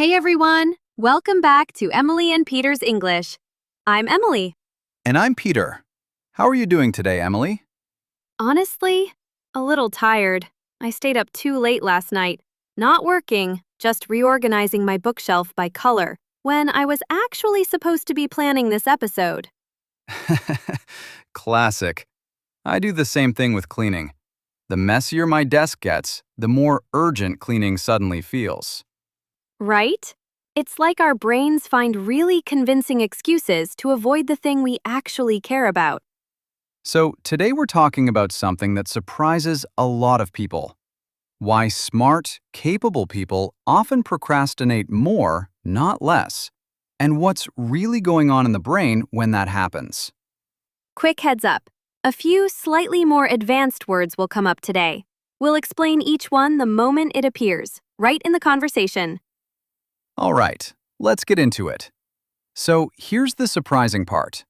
Hey everyone! Welcome back to Emily and Peter's English. I'm Emily. And I'm Peter. How are you doing today, Emily? Honestly, a little tired. I stayed up too late last night, not working, just reorganizing my bookshelf by color, when I was actually supposed to be planning this episode. Classic. I do the same thing with cleaning. The messier my desk gets, the more urgent cleaning suddenly feels. Right? It's like our brains find really convincing excuses to avoid the thing we actually care about. So today we're talking about something that surprises a lot of people. Why smart, capable people often procrastinate more, not less. And what's really going on in the brain when that happens. Quick heads up. A few slightly more advanced words will come up today. We'll explain each one the moment it appears, right in the conversation. All right, let's get into it. So here's the surprising part.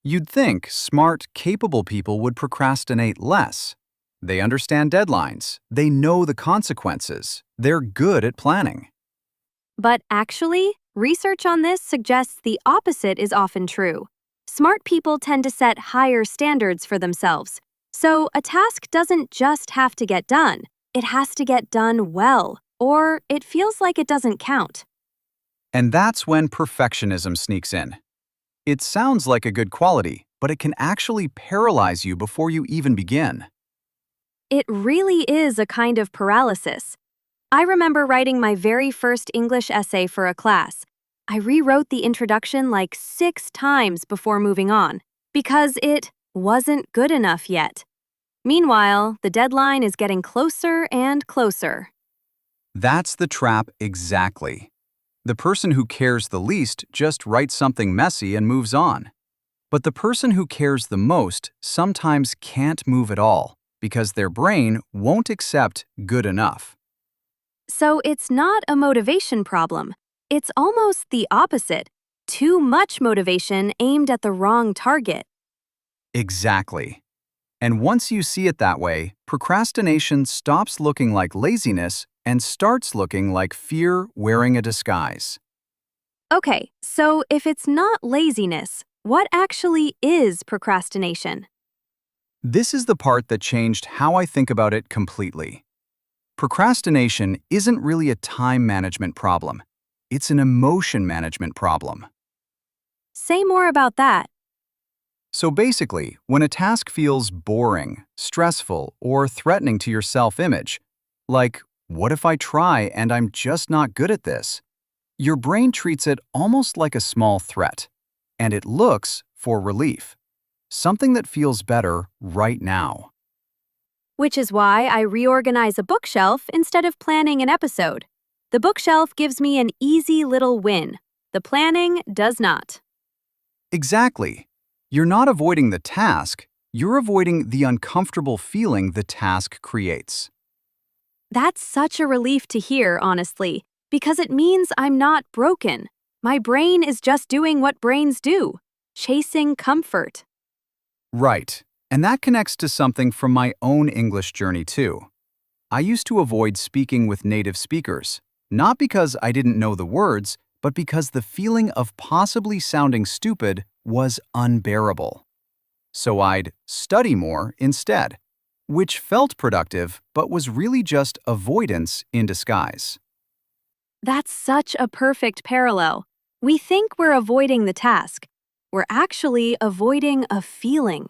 You'd think smart, capable people would procrastinate less. They understand deadlines. They know the consequences. They're good at planning. But actually, research on this suggests the opposite is often true. Smart people tend to set higher standards for themselves. So a task doesn't just have to get done. It has to get done well, or it feels like it doesn't count. And that's when perfectionism sneaks in. It sounds like a good quality, but it can actually paralyze you before you even begin. It really is a kind of paralysis. I remember writing my very first English essay for a class. I rewrote the introduction like 6 times before moving on, because it wasn't good enough yet. Meanwhile, the deadline is getting closer and closer. That's the trap exactly. The person who cares the least just writes something messy and moves on. But the person who cares the most sometimes can't move at all because their brain won't accept good enough. So it's not a motivation problem. It's almost the opposite. Too much motivation aimed at the wrong target. Exactly. And once you see it that way, procrastination stops looking like laziness and starts looking like fear wearing a disguise. Okay, so if it's not laziness, what actually is procrastination? This is the part that changed how I think about it completely. Procrastination isn't really a time management problem. It's an emotion management problem. Say more about that. So basically, when a task feels boring, stressful, or threatening to your self-image, like, what if I try and I'm just not good at this? Your brain treats it almost like a small threat, and it looks for relief, something that feels better right now. Which is why I reorganize a bookshelf instead of planning an episode. The bookshelf gives me an easy little win. The planning does not. Exactly. You're not avoiding the task, you're avoiding the uncomfortable feeling the task creates. That's such a relief to hear, honestly, because it means I'm not broken. My brain is just doing what brains do, chasing comfort. Right. And that connects to something from my own English journey too. I used to avoid speaking with native speakers, not because I didn't know the words, but because the feeling of possibly sounding stupid was unbearable. So I'd study more instead, which felt productive but was really just avoidance in disguise. That's such a perfect parallel. We think we're avoiding the task. We're actually avoiding a feeling.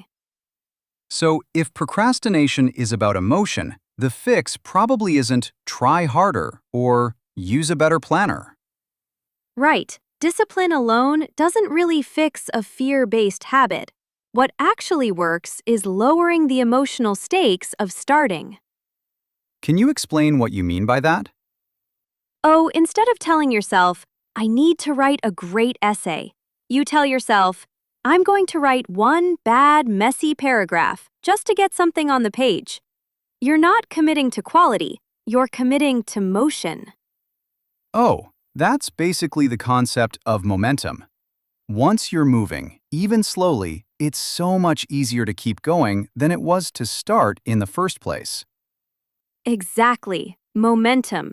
So if procrastination is about emotion, the fix probably isn't try harder or use a better planner. Right. Discipline alone doesn't really fix a fear-based habit. What actually works is lowering the emotional stakes of starting. Can you explain what you mean by that? Oh, instead of telling yourself, I need to write a great essay, you tell yourself, I'm going to write one bad, messy paragraph just to get something on the page. You're not committing to quality, you're committing to motion. Oh, that's basically the concept of momentum. Once you're moving, even slowly, it's so much easier to keep going than it was to start in the first place. Exactly. Momentum.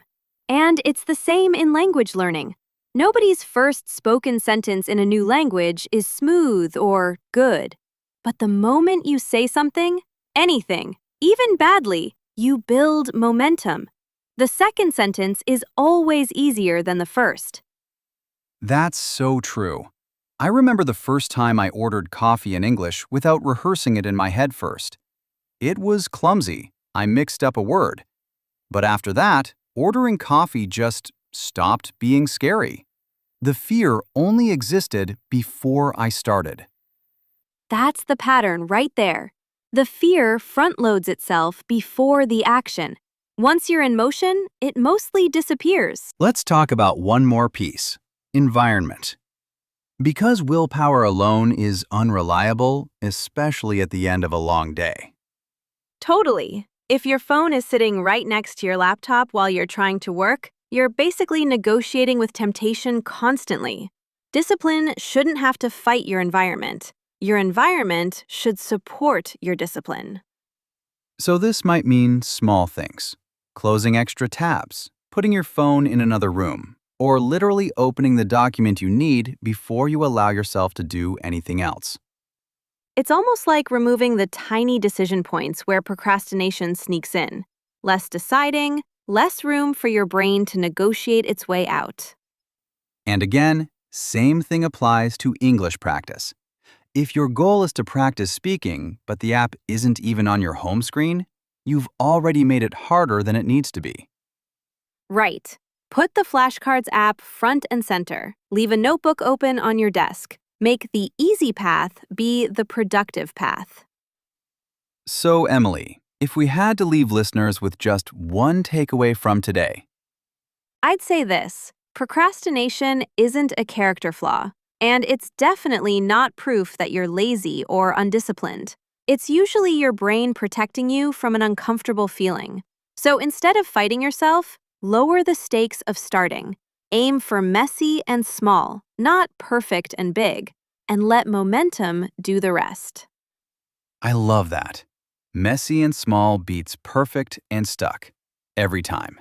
And it's the same in language learning. Nobody's first spoken sentence in a new language is smooth or good. But the moment you say something, anything, even badly, you build momentum. The second sentence is always easier than the first. That's so true. I remember the first time I ordered coffee in English without rehearsing it in my head first. It was clumsy. I mixed up a word. But after that, ordering coffee just stopped being scary. The fear only existed before I started. That's the pattern right there. The fear front loads itself before the action. Once you're in motion, it mostly disappears. Let's talk about one more piece: environment. Because willpower alone is unreliable, especially at the end of a long day. Totally. If your phone is sitting right next to your laptop while you're trying to work, you're basically negotiating with temptation constantly. Discipline shouldn't have to fight your environment. Your environment should support your discipline. So this might mean small things: closing extra tabs, putting your phone in another room, or literally opening the document you need before you allow yourself to do anything else. It's almost like removing the tiny decision points where procrastination sneaks in. Less deciding, less room for your brain to negotiate its way out. And again, same thing applies to English practice. If your goal is to practice speaking, but the app isn't even on your home screen, you've already made it harder than it needs to be. Right. Put the flashcards app front and center. Leave a notebook open on your desk. Make the easy path be the productive path. So, Emily, if we had to leave listeners with just one takeaway from today, I'd say this: procrastination isn't a character flaw, and it's definitely not proof that you're lazy or undisciplined. It's usually your brain protecting you from an uncomfortable feeling. So instead of fighting yourself, lower the stakes of starting. Aim for messy and small, not perfect and big, and let momentum do the rest. I love that. Messy and small beats perfect and stuck. Every time.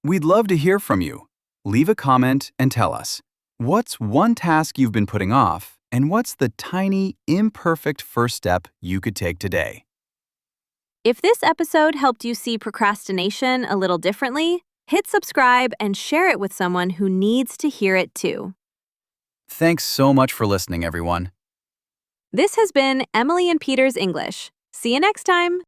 We'd love to hear from you. Leave a comment and tell us, what's one task you've been putting off, and what's the tiny, imperfect first step you could take today? If this episode helped you see procrastination a little differently, hit subscribe and share it with someone who needs to hear it too. Thanks so much for listening, everyone. This has been Emily and Peter's English. See you next time.